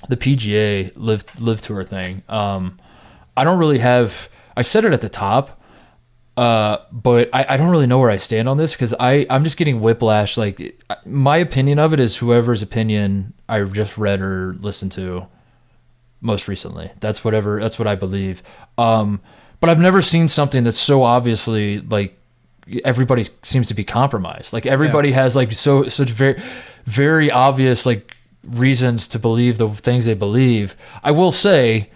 the PGA live tour thing. I don't really have. I said it at the top, but I don't really know where I stand on this because I'm just getting whiplash. Like my opinion of it is whoever's opinion I just read or listened to most recently. That's what I believe. But I've never seen something that's so obviously like everybody seems to be compromised. Like everybody has like such very, very obvious like reasons to believe the things they believe. I will say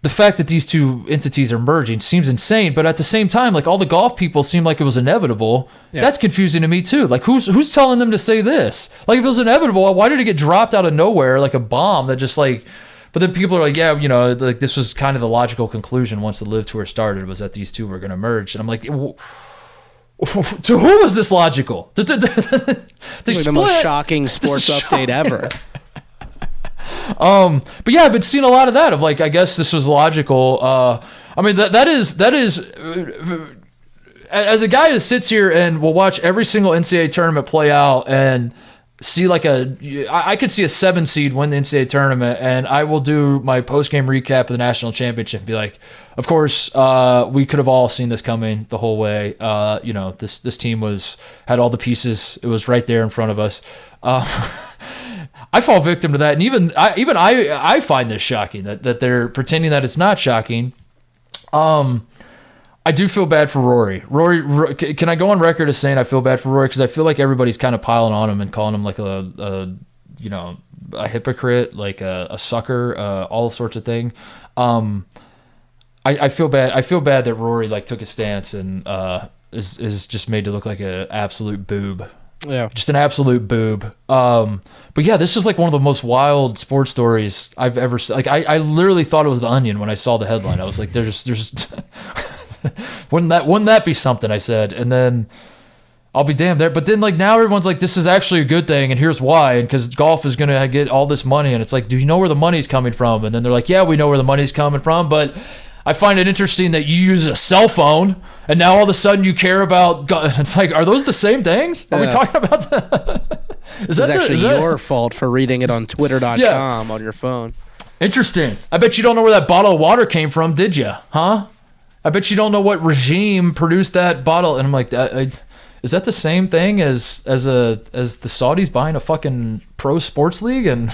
the fact that these two entities are merging seems insane, but at the same time, like all the golf people seem like it was inevitable. Yeah. That's confusing to me too. Like who's telling them to say this? Like if it was inevitable, why did it get dropped out of nowhere like a bomb that just like, but then people are like, yeah, you know, like this was kind of the logical conclusion once the LIV Tour started was that these two were going to merge. And I'm like, to who was this logical? They the most shocking sports update ever. But yeah, I've been seeing a lot of that of like, I guess this was logical. I mean, that is as a guy who sits here and will watch every single NCAA tournament play out and see like I could see a 7 seed win the NCAA tournament, and I will do my post-game recap of the national championship and be like, of course, we could have all seen this coming the whole way. You know, this team had all the pieces. It was right there in front of us. I fall victim to that, and even I find this shocking that they're pretending that it's not shocking. I do feel bad for Rory. Rory, can I go on record as saying I feel bad for Rory because I feel like everybody's kind of piling on him and calling him like a hypocrite, like a sucker, all sorts of thing. I feel bad. I feel bad that Rory like took a stance and is just made to look like an absolute boob. Yeah, just an absolute boob. But yeah, this is like one of the most wild sports stories I've ever seen. Like I literally thought it was The Onion when I saw the headline. I was like, there's wouldn't that be something? I said, and then I'll be damned there. But then like now everyone's like, this is actually a good thing, and here's why. And because golf is gonna get all this money, and it's like, do you know where the money's coming from? And then they're like, yeah, we know where the money's coming from, but I find it interesting that you use a cell phone and now all of a sudden you care about God. It's like, are those the same things? Are we talking about that? It's actually your fault for reading it on twitter.com on your phone. Interesting. I bet you don't know where that bottle of water came from, did you? Huh? I bet you don't know what regime produced that bottle. And I'm like, is that the same thing as the Saudis buying a fucking pro sports league and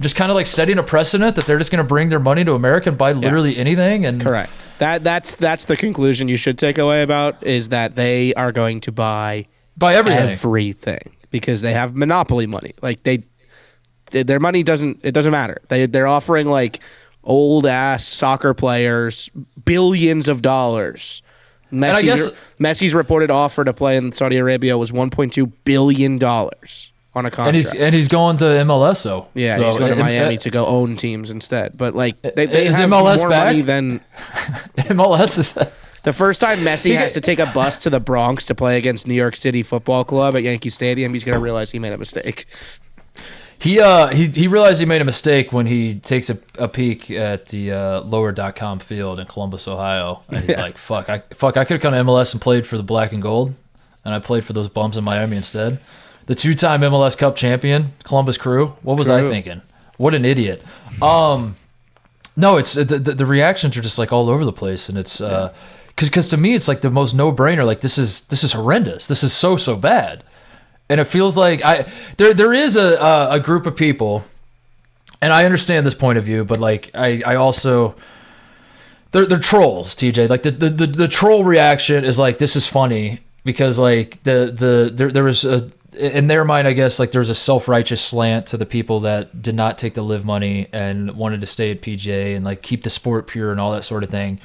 just kind of like setting a precedent that they're just going to bring their money to America and buy literally anything? And correct. That's the conclusion you should take away about is that they are going to buy everything because they have monopoly money. Like their money doesn't matter. They're offering like old ass soccer players billions of dollars. Messi's reported offer to play in Saudi Arabia was $1.2 billion on a contract. And he's going to MLS, though. Yeah, so he's going to Miami to go own teams instead. But like they is have MLS more back? money than MLS is. The first time Messi has to take a bus to the Bronx to play against New York City Football Club at Yankee Stadium, he's going to realize he made a mistake. He realized he made a mistake when he takes a peek at the lower.com field in Columbus, Ohio. And he's like, fuck, I could have come to MLS and played for the black and gold, and I played for those bums in Miami instead. The 2-time MLS Cup champion, Columbus Crew. What was I thinking? What an idiot. No, it's the reactions are just like all over the place, and it's because to me it's like the most no-brainer. Like this is horrendous. This is so bad. And it feels like there is a group of people, and I understand this point of view, but like I also they're trolls, TJ. Like the troll reaction is like, this is funny because like there was in their mind, I guess, like there's a self-righteous slant to the people that did not take the LIV money and wanted to stay at PGA and like keep the sport pure and all that sort of thing,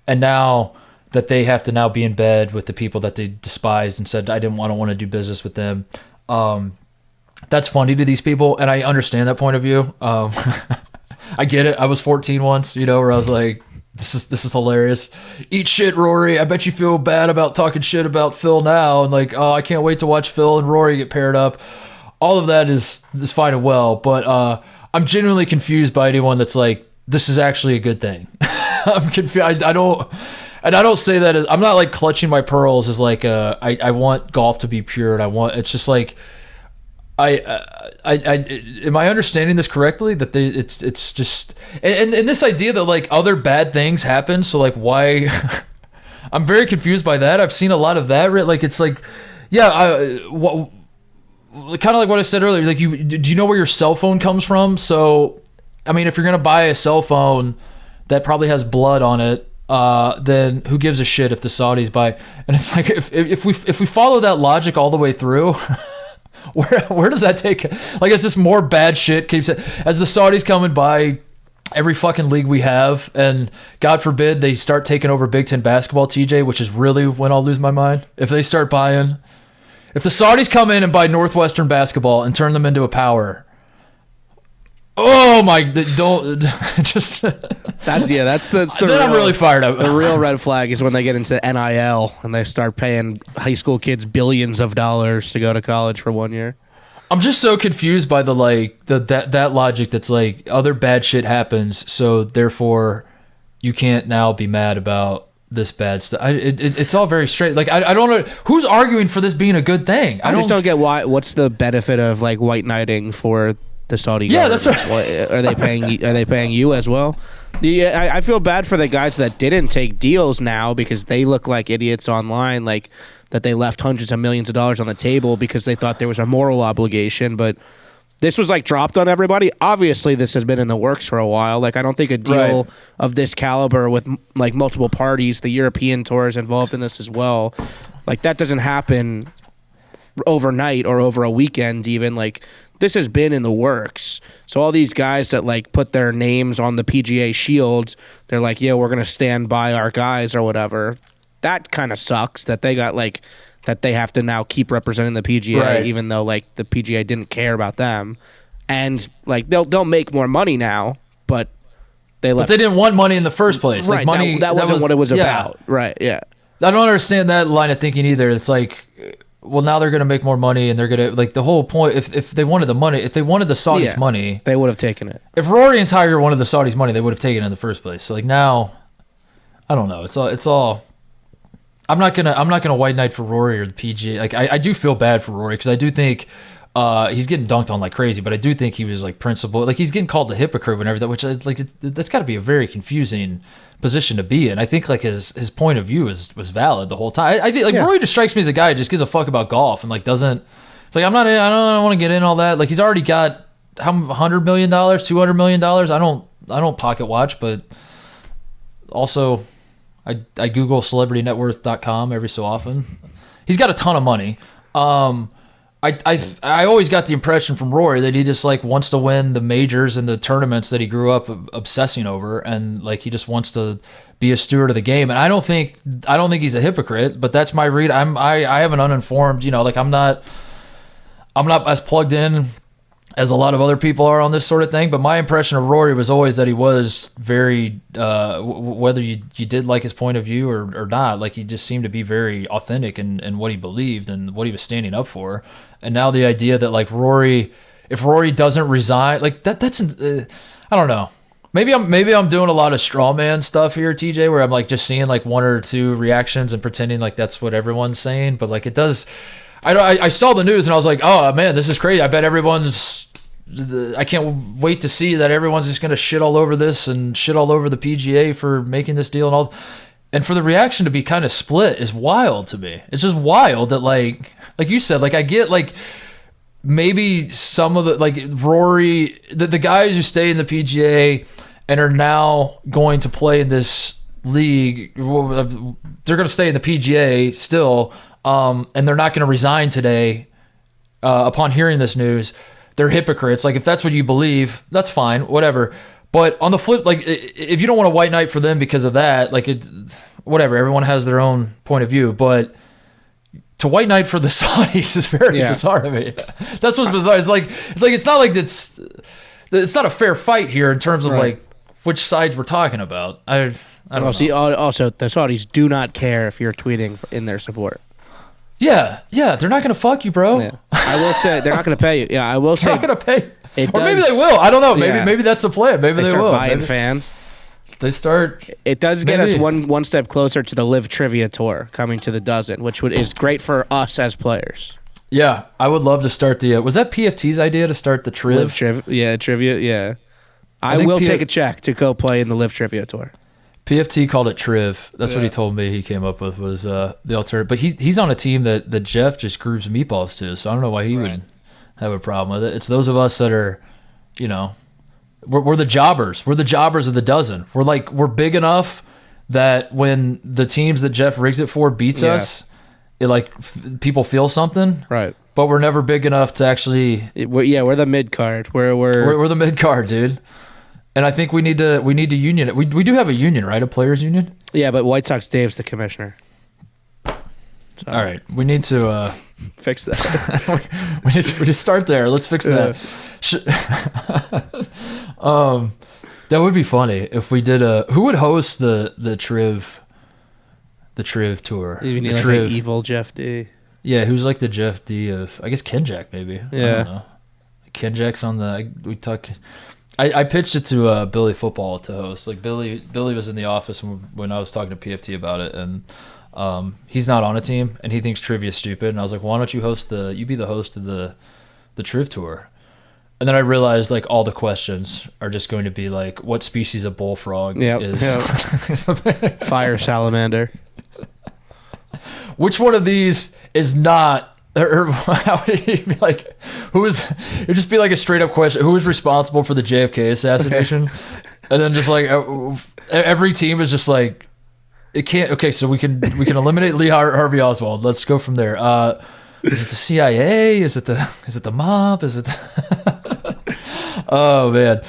and now that they have to now be in bed with the people that they despised and said, I don't want to do business with them. That's funny to these people, and I understand that point of view. I get it. I was 14 once, where I was like, this is hilarious. Eat shit, Rory. I bet you feel bad about talking shit about Phil now, and like, oh, I can't wait to watch Phil and Rory get paired up. All of that is fine and well, but I'm genuinely confused by anyone that's like, this is actually a good thing. I'm confused. And I don't say that as, I'm not like clutching my pearls as like I want golf to be pure, and it's just like I am I understanding this correctly? That it's just and this idea that like other bad things happen. So like why? I'm very confused by that. I've seen a lot of that. Like it's like, yeah, kind of like what I said earlier. Like do you know where your cell phone comes from? So I mean, if you're gonna buy a cell phone that probably has blood on it, then who gives a shit if the Saudis buy? And it's like if we follow that logic all the way through. Where does that take? Like, it's just more bad shit keeps it as the Saudis come and buy every fucking league we have, and God forbid they start taking over Big Ten basketball, TJ, which is really when I'll lose my mind. If they start buying, if the Saudis come in and buy Northwestern basketball and turn them into a power, oh my, don't just. That's the. Then I'm really fired up. The real red flag is when they get into NIL and they start paying high school kids billions of dollars to go to college for 1 year. I'm just so confused by that logic. That's like other bad shit happens, so therefore you can't now be mad about this bad stuff. It's all very straight. Like I don't know who's arguing for this being a good thing. I just don't get why. What's the benefit of like white knighting for the Saudi government? That's right. Are they paying you as well? I feel bad for the guys that didn't take deals now because they look like idiots online, like that they left hundreds of millions of dollars on the table because they thought there was a moral obligation. But this was like dropped on everybody. Obviously, this has been in the works for a while. Like I don't think a deal of this caliber with like multiple parties, the European tour is involved in this as well. Like that doesn't happen overnight or over a weekend even. Like this has been in the works. So all these guys that like put their names on the PGA shields, they're like, yeah, we're going to stand by our guys or whatever. That kind of sucks that they got like, that they have to now keep representing the PGA, even though like the PGA didn't care about them. And like they'll make more money now, but they left. But they didn't want money in the first place. Right. Like money, that wasn't what it was about. Right. Yeah. I don't understand that line of thinking either. It's like, well, now they're going to make more money, and they're going to like the whole point. If they wanted the money, if they wanted the Saudis' money, they would have taken it. If Rory and Tiger wanted the Saudis' money, they would have taken it in the first place. So like now, I don't know. It's all. I'm not gonna white knight for Rory or the PGA. Like I do feel bad for Rory because I do think he's getting dunked on like crazy, but I do think he was like principled. Like he's getting called a hypocrite and everything, which is like that's got to be a very confusing position to be in. I think like his point of view was valid the whole time. I think like Rory just strikes me as a guy who just gives a fuck about golf and like doesn't. It's like I don't want to get in all that. Like he's already got $100 million, $200 million. I don't pocket watch, but also. I Google celebritynetworth.com every so often. He's got a ton of money. I always got the impression from Rory that he just like wants to win the majors and the tournaments that he grew up obsessing over, and like he just wants to be a steward of the game. And I don't think he's a hypocrite, but that's my read. I have an uninformed, like I'm not as plugged in as a lot of other people are on this sort of thing, but my impression of Rory was always that he was very, whether you did like his point of view or not, like he just seemed to be very authentic in what he believed and what he was standing up for. And now the idea that like if Rory doesn't resign, like that's, I don't know. Maybe I'm doing a lot of straw man stuff here, TJ, where I'm like just seeing like one or two reactions and pretending like that's what everyone's saying, but like it does. I saw the news and I was like, oh man, this is crazy. I bet I can't wait to see that everyone's just going to shit all over this and shit all over the PGA for making this deal and all. And for the reaction to be kind of split is wild to me. It's just wild that like you said, like I get like maybe some of the like Rory, the guys who stay in the PGA and are now going to play in this league, they're going to stay in the PGA still. And they're not going to resign today upon hearing this news. They're hypocrites. Like, if that's what you believe, that's fine, whatever. But on the flip, like, if you don't want to white knight for them because of that, like, whatever, everyone has their own point of view. But to white knight for the Saudis is very bizarre to me. That's what's bizarre. It's not like it's not a fair fight here in terms of, like, which sides we're talking about. I don't know. See, also, the Saudis do not care if you're tweeting in their support. Yeah, they're not going to fuck you, bro. Yeah. I will say they're not going to pay you. Yeah, I will say they're not going to pay. Or maybe they will. I don't know. Maybe that's the plan. Maybe they will. Buying fans. They start. It does get us one step closer to the LIV Trivia Tour coming to the dozen, which is great for us as players. Yeah, I would love to start the. Was that PFT's idea to start the LIV Trivia. Yeah. I will take a check to go play in the LIV Trivia Tour. PFT called it Triv. That's what he told me he came up with was the alternative. But he's on a team that Jeff just grooves meatballs to, so I don't know why he would have a problem with it. It's those of us that are, we're the jobbers. We're the jobbers of the dozen. We're big enough that when the teams that Jeff rigs it for beats us, it people feel something. Right. But we're never big enough to actually. We're the mid card. We're the mid card, dude. And I think we need to union it. We do have a union, right? A players union. Yeah, but White Sox Dave's the commissioner. So. All right, we need to fix that. we just start there. Let's fix that. That would be funny if we did a. Who would host the Triv tour? You need an evil Jeff D. Yeah, who's like the Jeff D of? I guess Kenjack maybe. Yeah. I don't know. Kenjack's on the. We talk. I pitched it to Billy Football to host. Like Billy was in the office when I was talking to PFT about it, and he's not on a team, and he thinks trivia is stupid. And I was like, why don't you be the host of the Triv tour? And then I realized like all the questions are just going to be like, what species of bullfrog is fire salamander? Which one of these is not? Or how would it be like? It'd just be like a straight up question. Who was responsible for the JFK assassination? And then just like every team is just like, it can't. Okay, so we can eliminate Lee Harvey Oswald. Let's go from there. Is it the CIA? Is it the mob? Is it? Oh man,